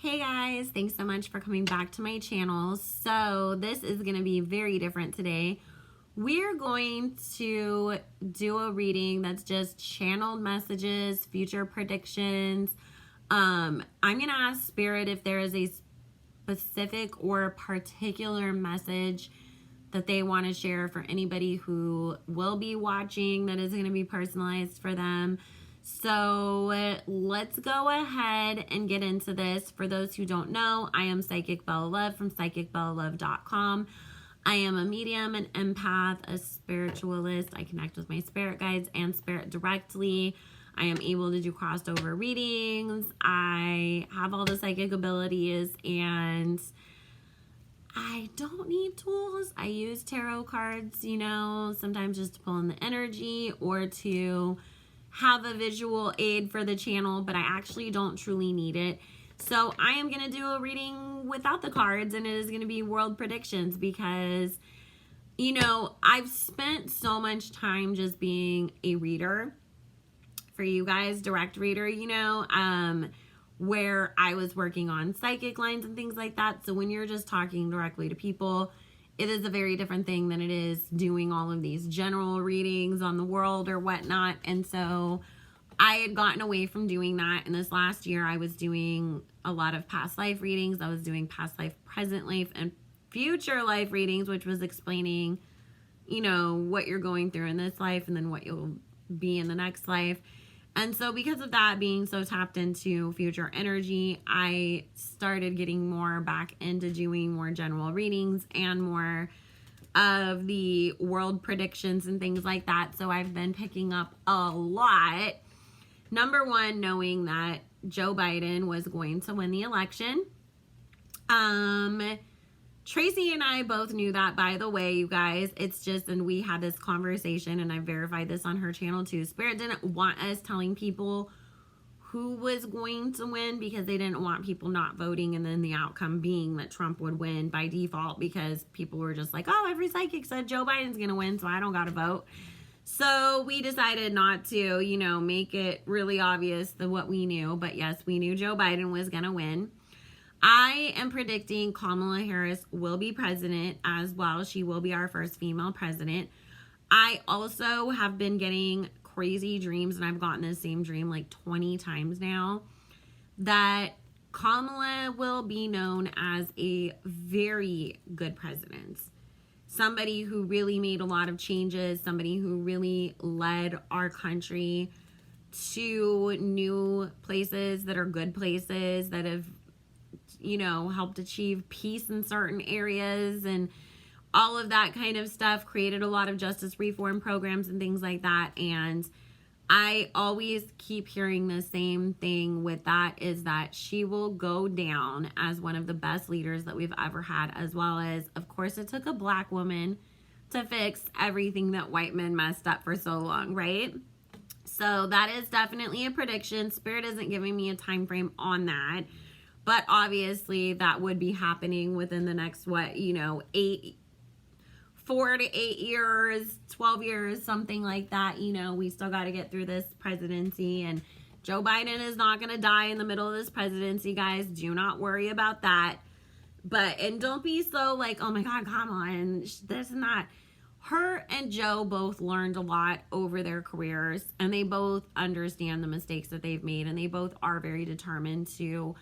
Hey guys, thanks so much for coming back to my channel. So this is going to be very different today. We're going to do a reading that's just channeled messages, future predictions. I'm going to ask Spirit if there is a specific or particular message that they want to share for anybody who will be watching that is going to be personalized for them. So let's go ahead and get into this. For those who don't know, I am Psychic Bella Love from psychicbellalove.com. I am a medium, an empath, a spiritualist. I connect with my spirit guides and spirit directly. I am able to do crossover readings. I have all the psychic abilities and I don't need tools. I use tarot cards, sometimes just to pull in the energy or to have a visual aid for the channel, but I actually don't truly need it. So I am going to do a reading without the cards, and it is going to be world predictions because, I've spent so much time just being a reader for you guys, direct reader, where I was working on psychic lines and things like that. So when you're just talking directly to people, it is a very different thing than it is doing all of these general readings on the world or whatnot. And so I had gotten away from doing that. And this last year I was doing a lot of past life readings. I was doing past life, present life, and future life readings, which was explaining, what you're going through in this life and then what you'll be in the next life. And so because of that, being so tapped into future energy, I started getting more back into doing more general readings and more of the world predictions and things like that. So I've been picking up a lot. Number one, knowing that Joe Biden was going to win the election. Tracy and I both knew that, by the way, you guys. It's just, and we had this conversation, and I verified this on her channel too. Spirit didn't want us telling people who was going to win because they didn't want people not voting and then the outcome being that Trump would win by default because people were just like, oh, every psychic said Joe Biden's going to win, so I don't got to vote. So we decided not to, make it really obvious that what we knew. But yes, we knew Joe Biden was going to win. I am predicting Kamala Harris will be president as well. She will be our first female president. I also have been getting crazy dreams, and I've gotten the same dream like 20 times now, that Kamala will be known as a very good president. Somebody who really made a lot of changes, somebody who really led our country to new places that are good places, that have helped achieve peace in certain areas and all of that kind of stuff, created a lot of justice reform programs and things like that. And I always keep hearing the same thing with that, is that she will go down as one of the best leaders that we've ever had, as well as, of course, it took a black woman to fix everything that white men messed up for so long, right? So that is definitely a prediction. Spirit isn't giving me a time frame on that. But obviously that would be happening within the next, 4 to 8 years, 12 years, something like that. We still got to get through this presidency, and Joe Biden is not going to die in the middle of this presidency, guys. Do not worry about that. And don't be so like, oh my God, Kamala, and this and that. Her and Joe both learned a lot over their careers, and they both understand the mistakes that they've made, and they both are very determined to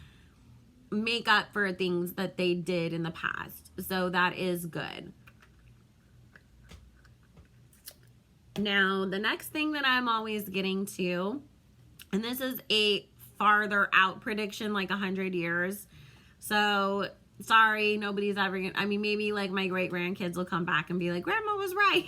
make up for things that they did in the past. So that is good. Now, the next thing that I'm always getting to, and this is a farther out prediction, like 100 years. So, sorry, nobody's ever gonna, maybe like my great grandkids will come back and be like, Grandma was right.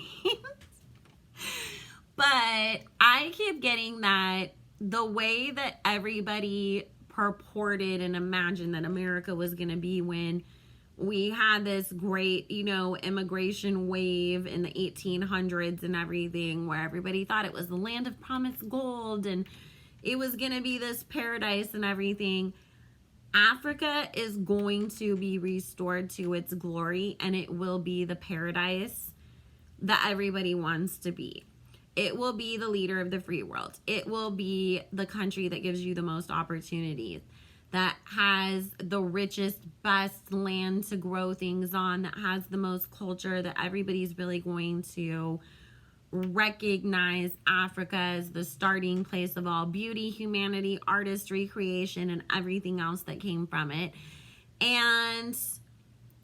But I keep getting that the way that everybody purported and imagined that America was going to be when we had this great, immigration wave in the 1800s and everything, where everybody thought it was the land of promised gold and it was going to be this paradise and everything. Africa is going to be restored to its glory, and it will be the paradise that everybody wants to be. It will be the leader of the free world. It will be the country that gives you the most opportunities. that has the richest, best land to grow things on, that has the most culture, that everybody's really going to recognize Africa as the starting place of all beauty, humanity, artistry, creation, and everything else that came from it. And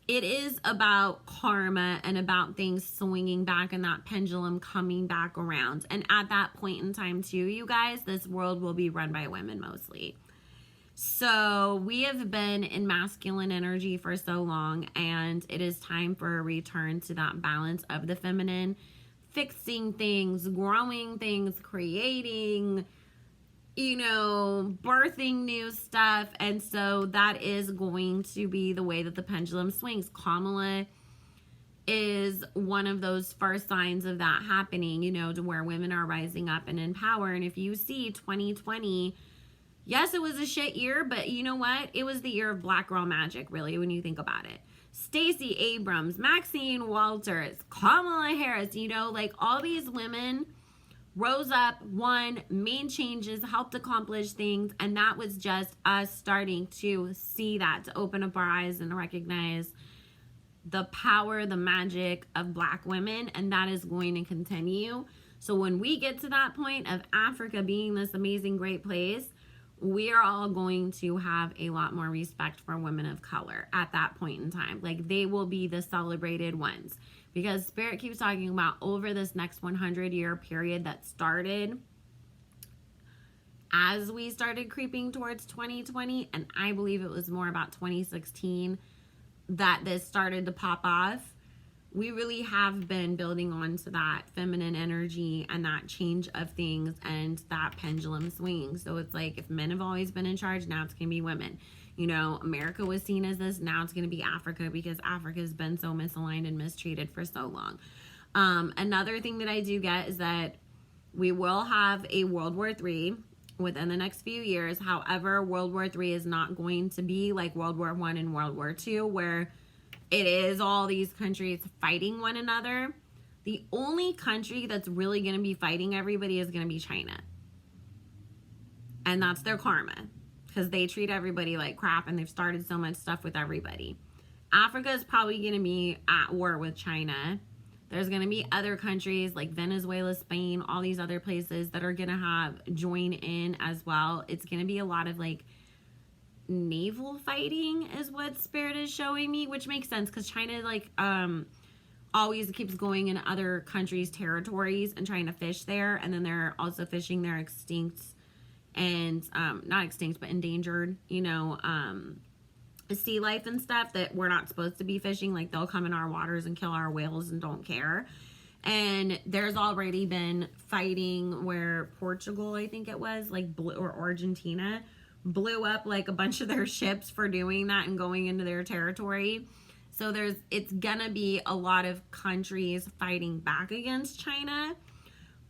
it is about karma and about things swinging back and that pendulum coming back around. And at that point in time too, you guys, this world will be run by women mostly. So we have been in masculine energy for so long, and it is time for a return to that balance of the feminine, fixing things, growing things, creating, birthing new stuff. And so that is going to be the way that the pendulum swings. Kamala is one of those first signs of that happening, to where women are rising up and in power. And if you see 2020, yes, it was a shit year, but you know what? It was the year of black girl magic, really, when you think about it. Stacey Abrams, Maxine Walters, Kamala Harris, all these women rose up, won, made changes, helped accomplish things, and that was just us starting to see that, to open up our eyes and recognize the power, the magic of black women, and that is going to continue. So when we get to that point of Africa being this amazing, great place, we are all going to have a lot more respect for women of color at that point in time. They will be the celebrated ones, because Spirit keeps talking about over this next 100-year period that started as we started creeping towards 2020, and I believe it was more about 2016 that this started to pop off. We really have been building on to that feminine energy and that change of things and that pendulum swing. So it's if men have always been in charge, now it's going to be women. America was seen as this, now it's going to be Africa, because Africa has been so misaligned and mistreated for so long. Another thing that I do get is that we will have a World War III within the next few years. However, World War III is not going to be like World War I and World War II, where it is all these countries fighting one another. The only country that's really going to be fighting everybody is going to be China. And that's their karma, because they treat everybody like crap and they've started so much stuff with everybody. Africa is probably going to be at war with China. There's going to be other countries like Venezuela, Spain, all these other places that are going to join in as well. It's going to be a lot of naval fighting is what Spirit is showing me, which makes sense, because China always keeps going in other countries' territories and trying to fish there, and then they're also fishing their extinct and not extinct but endangered sea life and stuff that we're not supposed to be fishing. They'll come in our waters and kill our whales and don't care. And there's already been fighting where Portugal, I think it was, or Argentina, blew up a bunch of their ships for doing that and going into their territory. So it's gonna be a lot of countries fighting back against China.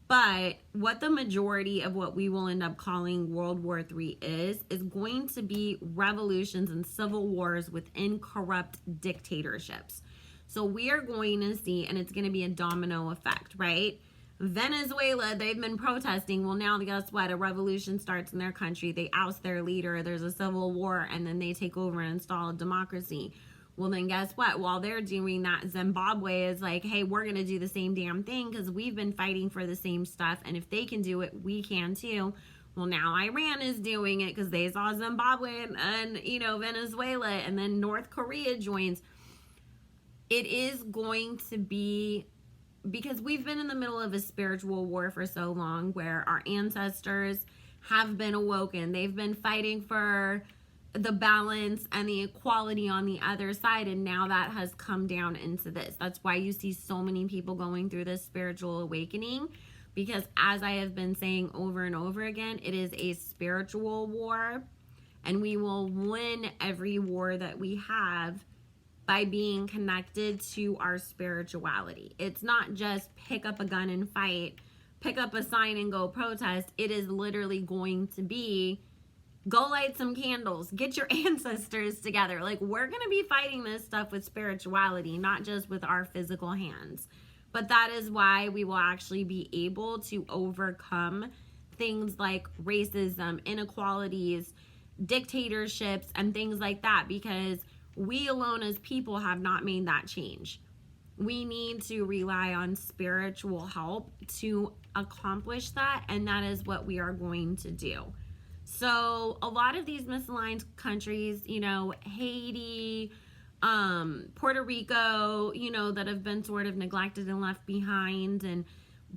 But what the majority of what we will end up calling World War III is going to be revolutions and civil wars within corrupt dictatorships. So we are going to see, and it's going to be a domino effect, right? Venezuela, they've been protesting. Well, now guess what? A revolution starts in their country. They oust their leader. There's a civil war, and then they take over and install a democracy. Well, then guess what? While they're doing that, Zimbabwe is hey, we're going to do the same damn thing because we've been fighting for the same stuff. And if they can do it, we can too. Well, now Iran is doing it because they saw Zimbabwe and Venezuela, and then North Korea joins. It is going to be, because we've been in the middle of a spiritual war for so long, where our ancestors have been awoken. They've been fighting for the balance and the equality on the other side, and now that has come down into this. That's why you see so many people going through this spiritual awakening, because as I have been saying over and over again, it is a spiritual war, and we will win every war that we have by being connected to our spirituality. It's not just pick up a gun and fight, pick up a sign and go protest. It is literally going to be go light some candles, get your ancestors together. We're going to be fighting this stuff with spirituality, not just with our physical hands. But that is why we will actually be able to overcome things like racism, inequalities, dictatorships and things like that, because we alone as people have not made that change. We need to rely on spiritual help to accomplish that, and that is what we are going to do. So a lot of these misaligned countries, you know, Haiti, Puerto Rico, you know, that have been sort of neglected and left behind and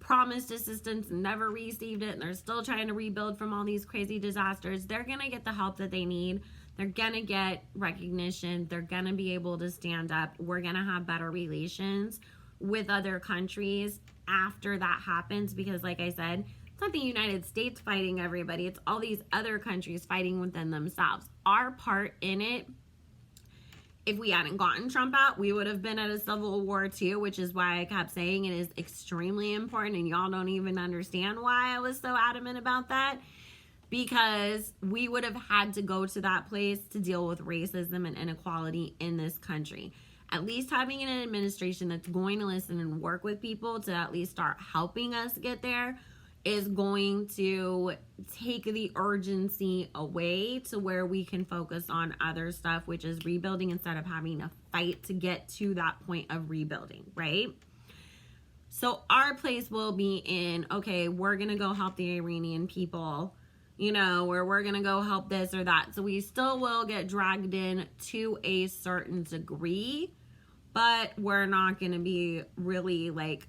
promised assistance and never received it, and they're still trying to rebuild from all these crazy disasters, they're going to get the help that they need. They're going to get recognition. They're going to be able to stand up. We're going to have better relations with other countries after that happens, because like I said, it's not the United States fighting everybody. It's all these other countries fighting within themselves. Our part in it, if we hadn't gotten Trump out, we would have been at a civil war too, which is why I kept saying it is extremely important, and y'all don't even understand why I was so adamant about that, because we would have had to go to that place to deal with racism and inequality in this country. At least having an administration that's going to listen and work with people to at least start helping us get there is going to take the urgency away to where we can focus on other stuff, which is rebuilding, instead of having a fight to get to that point of rebuilding, right? So our place will be in, okay, we're going to go help the Iranian people, you know, or we're going to go help this or that. So we still will get dragged in to a certain degree, but we're not going to be really like,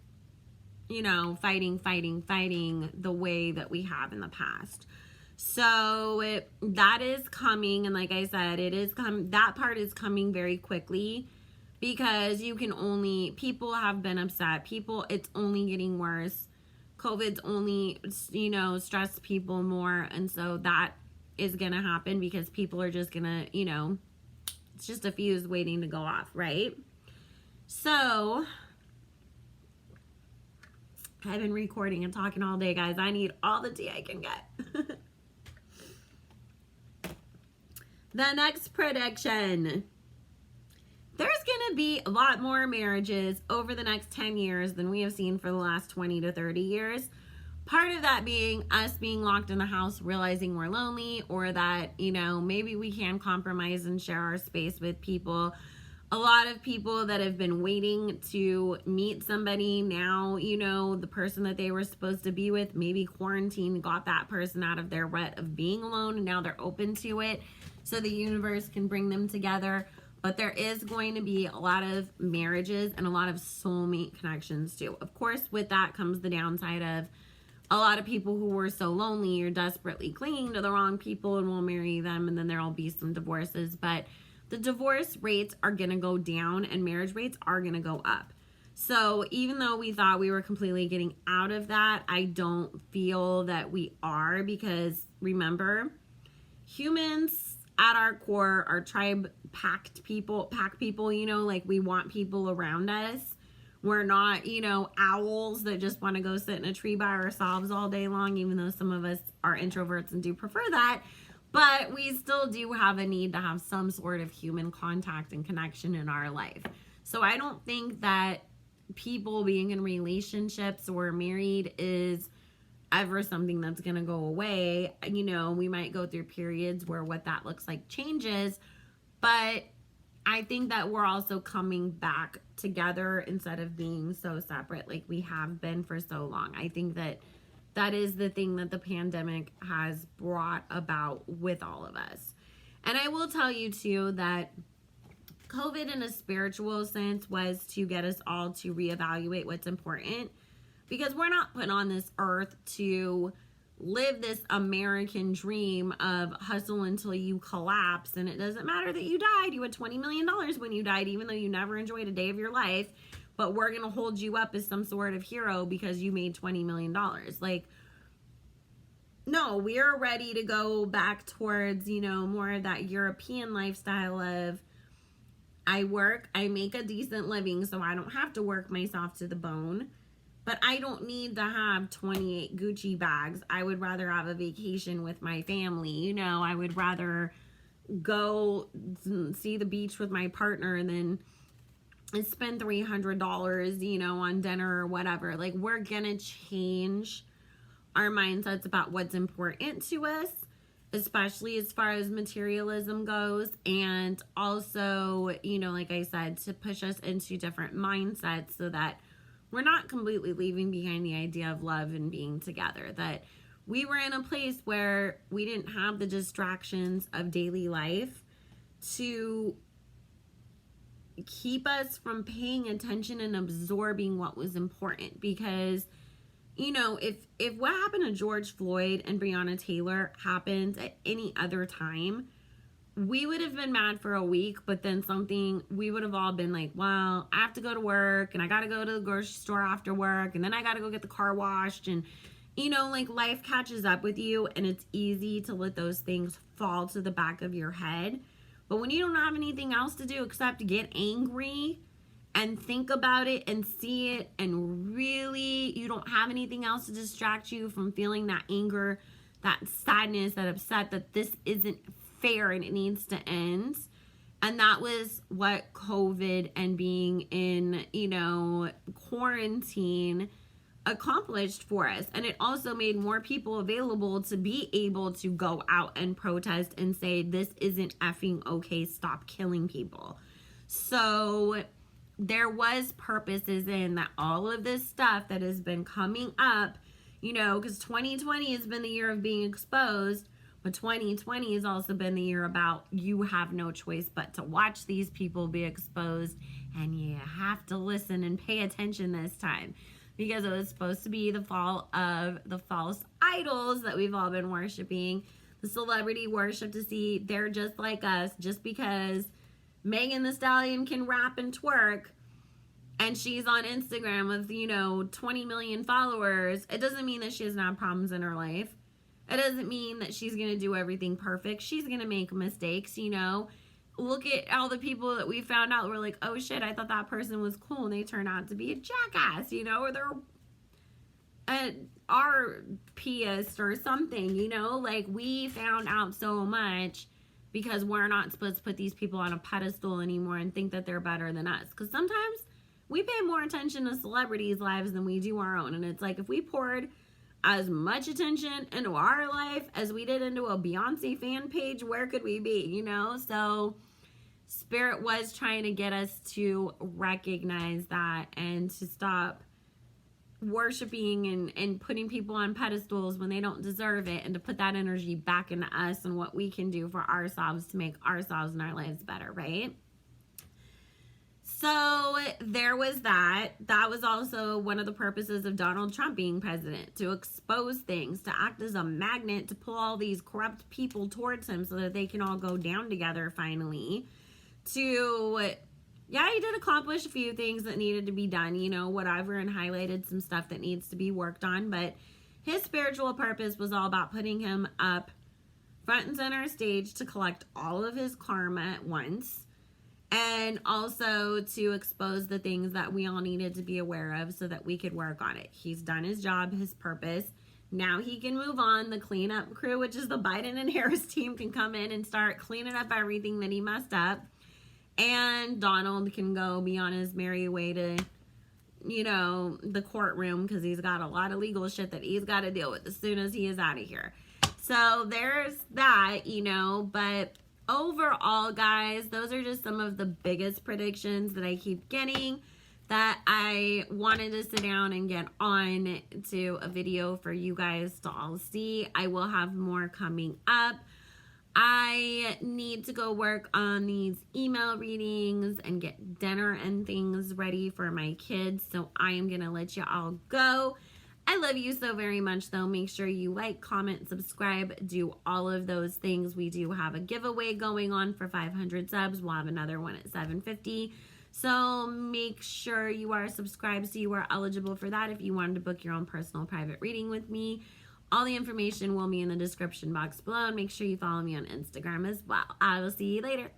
you know, fighting the way that we have in the past. So that is coming. And like I said, that part is coming very quickly, because people have been upset. It's only getting worse. COVID's only, you know, stressed people more. And so that is going to happen, because people are just going to, you know, it's just a fuse waiting to go off, right? So I've been recording and talking all day, guys. I need all the tea I can get. The next prediction. There's going to be a lot more marriages over the next 10 years than we have seen for the last 20 to 30 years. Part of that being us being locked in the house, realizing we're lonely, or that, you know, maybe we can compromise and share our space with people. A lot of people that have been waiting to meet somebody now, you know, the person that they were supposed to be with, maybe quarantine got that person out of their rut of being alone, and now they're open to it, so the universe can bring them together. But there is going to be a lot of marriages and a lot of soulmate connections too. Of course, with that comes the downside of a lot of people who were so lonely or desperately clinging to the wrong people and will marry them, and then there'll be some divorces. But the divorce rates are going to go down and marriage rates are going to go up. So even though we thought we were completely getting out of that, I don't feel that we are, because remember, humans at our core are pack people, you know, like we want people around us. We're not, you know, owls that just want to go sit in a tree by ourselves all day long, even though some of us are introverts and do prefer that. But we still do have a need to have some sort of human contact and connection in our life. So I don't think that people being in relationships or married is ever something that's going to go away. You know, we might go through periods where what that looks like changes, but I think that we're also coming back together instead of being so separate like we have been for so long. I think that that is the thing that the pandemic has brought about with all of us. And I will tell you too that COVID in a spiritual sense was to get us all to reevaluate what's important, because we're not put on this earth to live this American dream of hustle until you collapse. And it doesn't matter that you died. You had $20 million when you died, even though you never enjoyed a day of your life. But we're going to hold you up as some sort of hero because you made $20 million. Like, no, we are ready to go back towards, you know, more of that European lifestyle of I work, I make a decent living so I don't have to work myself to the bone. But I don't need to have 28 Gucci bags. I would rather have a vacation with my family. You know, I would rather go see the beach with my partner and then spend $300, you know, on dinner or whatever. Like, we're going to change our mindsets about what's important to us. especially as far as materialism goes. And also, you know, like I said, to push us into different mindsets so that we're not completely leaving behind the idea of love and being together. That we were in a place where we didn't have the distractions of daily life to keep us from paying attention and absorbing what was important. Because, you know, if what happened to George Floyd and Breonna Taylor happened at any other time, we would have been mad for a week, but then we would have all been like, well, I have to go to work, and I got to go to the grocery store after work, and then I got to go get the car washed. And, you know, like, life catches up with you, and it's easy to let those things fall to the back of your head. But when you don't have anything else to do except get angry and think about it and see it, and really you don't have anything else to distract you from feeling that anger, that sadness, that upset, that this isn't fair and it needs to end. And that was what COVID and being in, you know, quarantine accomplished for us. And it also made more people available to be able to go out and protest and say, this isn't effing okay, stop killing people. So there was purposes in that. All of this stuff that has been coming up, you know, because 2020 has been the year of being exposed, but 2020 has also been the year about you have no choice but to watch these people be exposed, and you have to listen and pay attention this time. Because it was supposed to be the fall of the false idols that we've all been worshiping, the celebrity worship, to see they're just like us. Just because Megan Thee Stallion can rap and twerk and she's on Instagram with, you know, 20 million followers, it doesn't mean that she doesn't have problems in her life. It doesn't mean that she's going to do everything perfect. She's going to make mistakes, you know. Look at all the people that we found out were like, oh shit, I thought that person was cool, and they turned out to be a jackass, you know, or they're an RPist or something, you know. Like, we found out so much because we're not supposed to put these people on a pedestal anymore and think that they're better than us. Because sometimes we pay more attention to celebrities' lives than we do our own. And it's like, if we poured as much attention into our life as we did into a Beyonce fan page, where could we be, you know? So Spirit was trying to get us to recognize that and to stop worshiping and putting people on pedestals when they don't deserve it, and to put that energy back into us and what we can do for ourselves to make ourselves and our lives better, right? So there was that. That was also one of the purposes of Donald Trump being president, to expose things, to act as a magnet, to pull all these corrupt people towards him so that they can all go down together finally. Yeah, he did accomplish a few things that needed to be done, you know, whatever, and highlighted some stuff that needs to be worked on. But his spiritual purpose was all about putting him up front and center stage to collect all of his karma at once. And also to expose the things that we all needed to be aware of so that we could work on it. He's done his job, his purpose. Now he can move on. The cleanup crew, which is the Biden and Harris team, can come in and start cleaning up everything that he messed up. And Donald can go be on his merry way to, you know, the courtroom, because he's got a lot of legal shit that he's got to deal with as soon as he is out of here. So there's that, you know, but overall, guys, those are just some of the biggest predictions that I keep getting that I wanted to sit down and get on to a video for you guys to all see. I will have more coming up. I need to go work on these email readings and get dinner and things ready for my kids, so I am going to let you all go. I love you so very much, though. Make sure you like, comment, subscribe, do all of those things. We do have a giveaway going on for 500 subs. We'll have another one at 750. So make sure you are subscribed so you are eligible for that if you wanted to book your own personal private reading with me. All the information will be in the description box below. And make sure you follow me on Instagram as well. I will see you later.